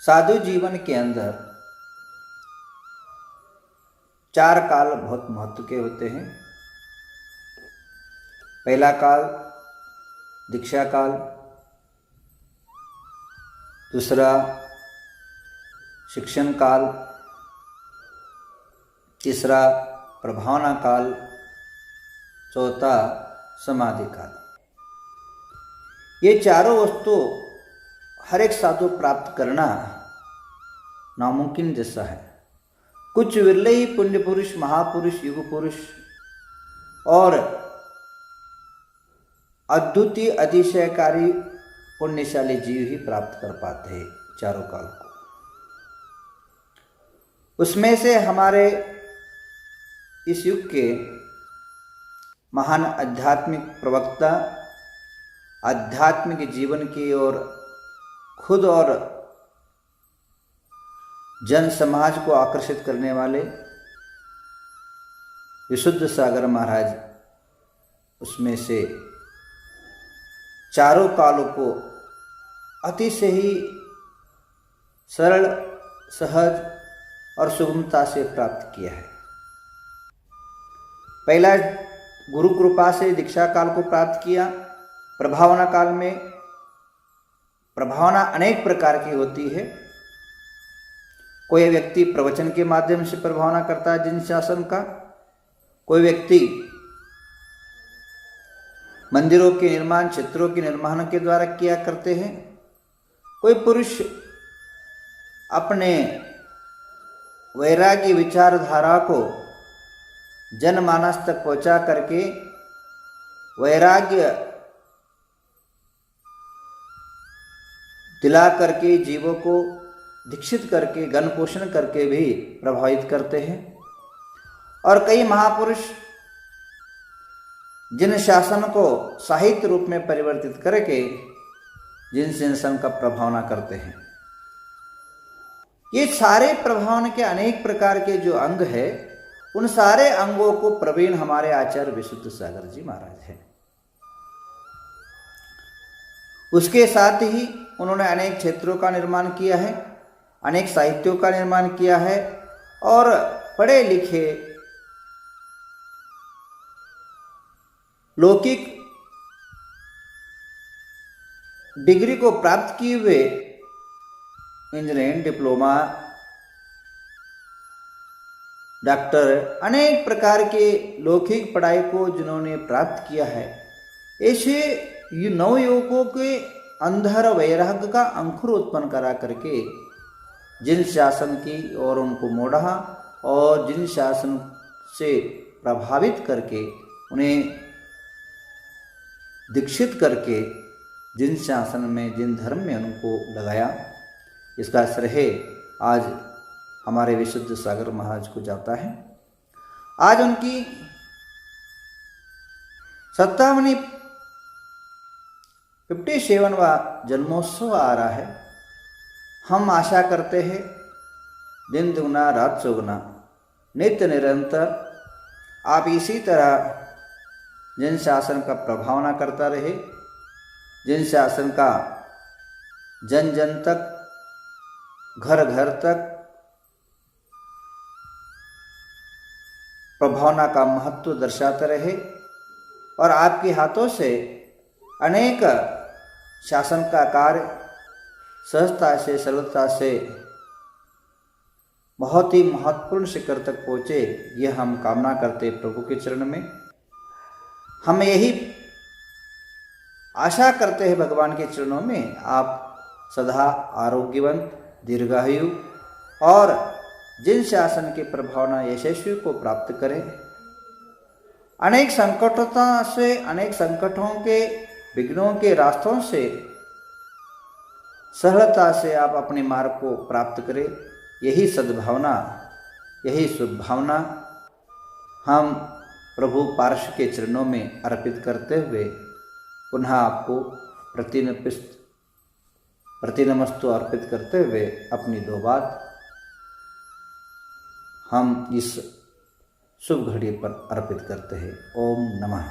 साधु जीवन के अंदर 4 काल बहुत महत्व के होते हैं। पहला काल दीक्षा काल, दूसरा शिक्षण काल, तीसरा प्रभावना काल, चौथा समाधि काल। ये चारों वस्तु हर एक साधु प्राप्त करना नामुमकिन जैसा है। कुछ विरले ही पुण्य पुरुष, महापुरुष, युग पुरुष और अद्वितीय अतिशयकारी पुण्यशाली जीव ही प्राप्त कर पाते हैं चारों काल को। उसमें से हमारे इस युग के महान आध्यात्मिक प्रवक्ता, आध्यात्मिक जीवन की ओर खुद और जन समाज को आकर्षित करने वाले विशुद्ध सागर महाराज उसमें से चारों कालों को अति से ही सरल, सहज और सुगमता से प्राप्त किया है। पहला गुरु कृपा से दीक्षा काल को प्राप्त किया। प्रभावना काल में प्रभावना अनेक प्रकार की होती है। कोई व्यक्ति प्रवचन के माध्यम से प्रभावना करता है जिन शासन का, कोई व्यक्ति मंदिरों के निर्माण, चित्रों के निर्माण के द्वारा किया करते हैं, कोई पुरुष अपने वैराग्य विचारधारा को जनमानस तक पहुंचा करके वैराग्य दिला करके जीवों को दीक्षित करके गण पोषण करके भी प्रभावित करते हैं। और कई महापुरुष जिन शासन को साहित्य रूप में परिवर्तित करके जिन शासन का प्रभावना करते हैं। ये सारे प्रभावना के अनेक प्रकार के जो अंग है, उन सारे अंगों को प्रवीण हमारे आचार्य विशुद्ध सागर जी महाराज हैं। उसके साथ ही उन्होंने अनेक क्षेत्रों का निर्माण किया है, अनेक साहित्यों का निर्माण किया है और पढ़े लिखे लौकिक डिग्री को प्राप्त किए हुए इंजीनियरिंग, डिप्लोमा, डॉक्टर, अनेक प्रकार के लौकिक पढ़ाई को जिन्होंने प्राप्त किया है, ऐसे नवयुवकों के अंधर वैराग्य का अंकुर उत्पन्न करा करके जिन शासन की और उनको मोड़ा और जिन शासन से प्रभावित करके उन्हें दीक्षित करके जिन शासन में, जिन धर्म में उनको लगाया, इसका श्रेय आज हमारे विशुद्ध सागर महाराज को जाता है। आज उनकी 57वां जन्मोत्सव आ रहा है। हम आशा करते हैं दिन दुगना रात चौगुना नित्य निरंतर आप इसी तरह जिन शासन का प्रभावना करता रहे, जिन शासन का जन जन तक, घर घर तक प्रभावना का महत्व दर्शाते रहे और आपके हाथों से अनेक शासन का कार्य सहजता से, सरलता से बहुत ही महत्वपूर्ण शिखर तक पहुँचे, यह हम कामना करते प्रभु के चरण में। हम यही आशा करते हैं भगवान के चरणों में आप सदा आरोग्यवंत, दीर्घायु और जिन शासन के प्रभावना यशस्वी को प्राप्त करें। अनेक संकटों से, अनेक संकटों के विघ्नों के रास्तों से सरलता से आप अपने मार्ग को प्राप्त करें। यही सद्भावना, यही शुभ भावना हम प्रभु पार्श्व के चरणों में अर्पित करते हुए पुनः आपको प्रतिनमस्तु अर्पित करते हुए अपनी 2 बात हम इस शुभ घड़ी पर अर्पित करते हैं। ओम नमः।